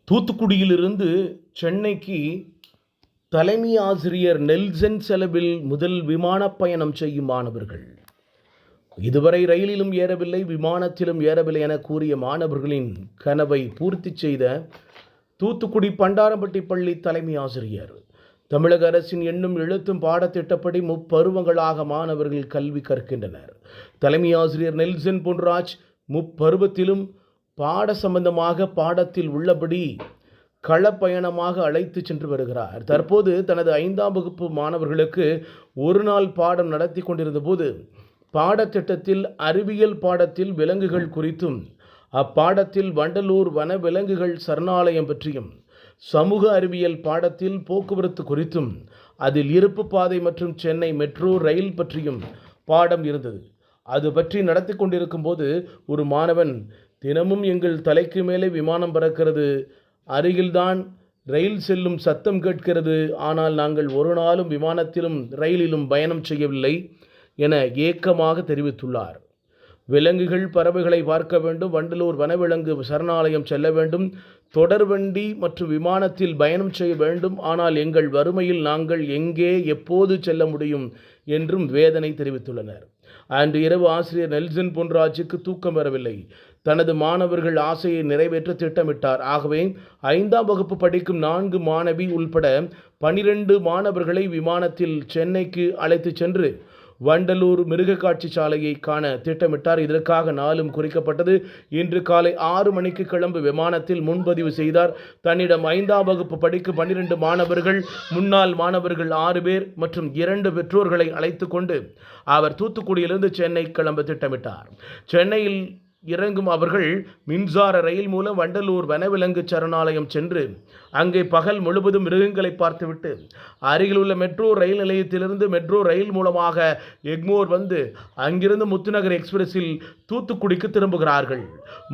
தூத்துக்குடியிலிருந்து சென்னைக்கு தலைமை ஆசிரியர் நெல்சன் செலவில் முதல் விமானப் பயணம் செய்யும் மாணவர்கள். இதுவரை ரயிலிலும் ஏறவில்லை, விமானத்திலும் ஏறவில்லை என கூறிய மாணவர்களின் கனவை பூர்த்தி செய்த தூத்துக்குடி பண்டாரம்பட்டி பள்ளி தலைமை ஆசிரியர். தமிழக அரசின் எண்ணும் எழுத்தும் பாடத்திட்டப்படி முப்பருவங்களாக மாணவர்கள் கல்வி கற்கின்றனர். தலைமை ஆசிரியர் நெல்சன் பொன்ராஜ் முப்பருவத்திலும் பாட சம்பந்தமாக பாடத்தில் உள்ளபடி களப்பயணமாக அழைத்து சென்று வருகிறார். தற்போது தனது 5ஆம் வகுப்பு மாணவர்களுக்கு ஒரு நாள் பாடம் நடத்தி கொண்டிருந்த போது பாடத்திட்டத்தில் அறிவியல் பாடத்தில் விலங்குகள் குறித்தும், அப்பாடத்தில் வண்டலூர் வன விலங்குகள் சரணாலயம் பற்றியும், சமூக அறிவியல் பாடத்தில் போக்குவரத்து குறித்தும், அதில் இருப்பு பாதை மற்றும் சென்னை மெட்ரோ ரயில் பற்றியும் பாடம் இருந்தது. அது பற்றி நடத்தி கொண்டிருக்கும் போது ஒரு மாணவன், தினமும் எங்கள் தலைக்கு மேலே விமானம் பறக்கிறது, அருகில்தான் ரயில் செல்லும் சத்தம் கேட்கிறது, ஆனால் நாங்கள் ஒரு நாளும் விமானத்திலும் ரயிலிலும் பயணம் செய்யவில்லை என ஏக்கமாக தெரிவித்துள்ளார். விலங்குகள் பறவைகளை பார்க்க வேண்டும், வண்டலூர் வனவிலங்கு சரணாலயம் செல்ல வேண்டும், தொடர்வண்டி மற்றும் விமானத்தில் பயணம் செய்ய வேண்டும், ஆனால் எங்கள் வறுமையில் நாங்கள் எங்கே எப்போது செல்ல முடியும் என்றும் வேதனை தெரிவித்துள்ளனர். அன்று இரவு ஆசிரியர் நெல்சன் பொன்ராஜுக்கு தூக்கம் வரவில்லை. தனது மாணவர்கள் ஆசையை நிறைவேற்ற திட்டமிட்டார். ஆகவே 5ஆம் வகுப்பு படிக்கும் 4 மாணவி உள்பட 12 மாணவர்களை விமானத்தில் சென்னைக்கு அழைத்து சென்று வண்டலூர் மிருக காட்சி சாலையை காண திட்டமிட்டார். இதற்காக நாளும் குறிக்கப்பட்டது. இன்று காலை 6 மணிக்கு கிளம்பு விமானத்தில் முன்பதிவு செய்தார். தன்னிடம் 5ஆம் வகுப்பு படிக்கும் 12 மாணவர்கள், முன்னாள் மாணவர்கள் 6 பேர் மற்றும் 2 பெற்றோர்களை அழைத்து கொண்டு அவர் தூத்துக்குடியிலிருந்து சென்னை கிளம்ப திட்டமிட்டார். சென்னையில் இறங்கும் அவர்கள் மின்சார ரயில் மூலம் வண்டலூர் வனவிலங்கு சரணாலயம் சென்று அங்கே பகல் முழுவதும் மிருகங்களை பார்த்துவிட்டு அருகில் உள்ள மெட்ரோ ரயில் நிலையத்திலிருந்து மெட்ரோ ரயில் மூலமாக எக்மோர் வந்து அங்கிருந்து முத்துநகர் எக்ஸ்பிரஸில் தூத்துக்குடிக்கு திரும்புகிறார்கள்.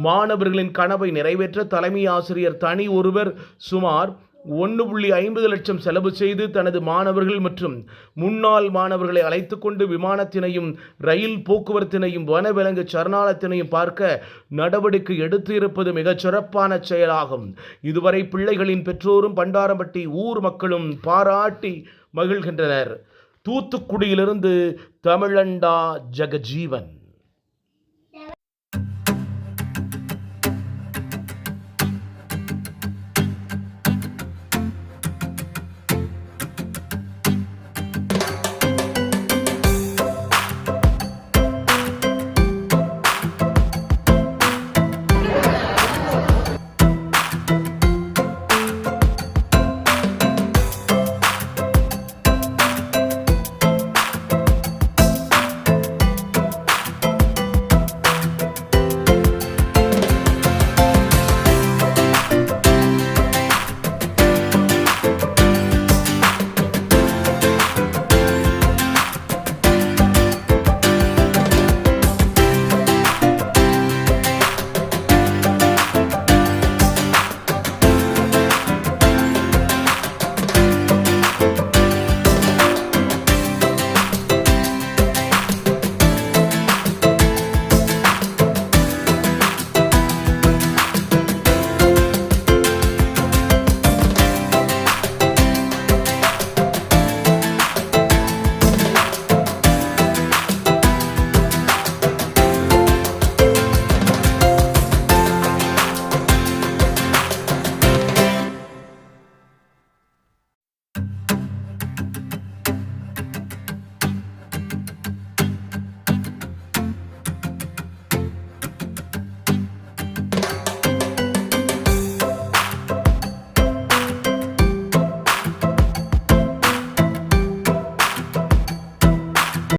மாணவர்களின் கனவை நிறைவேற்ற தலைமை ஆசிரியர் தனி ஒருவர் சுமார் 1.50 லட்சம் செலவு செய்து தனது மாணவர்கள் மற்றும் முன்னாள் மாணவர்களை அழைத்து கொண்டு விமானத்தினையும் ரயில் போக்குவரத்தினையும் வனவிலங்கு சரணாலயத்தினையும் பார்க்க நடவடிக்கை எடுத்து இருப்பது மிகச் சிறப்பான செயலாகும். இதுவரை பிள்ளைகளின் பெற்றோரும் பண்டாரம்பட்டி ஊர் மக்களும் பாராட்டி மகிழ்கின்றனர். தூத்துக்குடியிலிருந்து தமிழண்டா ஜெகஜீவன்.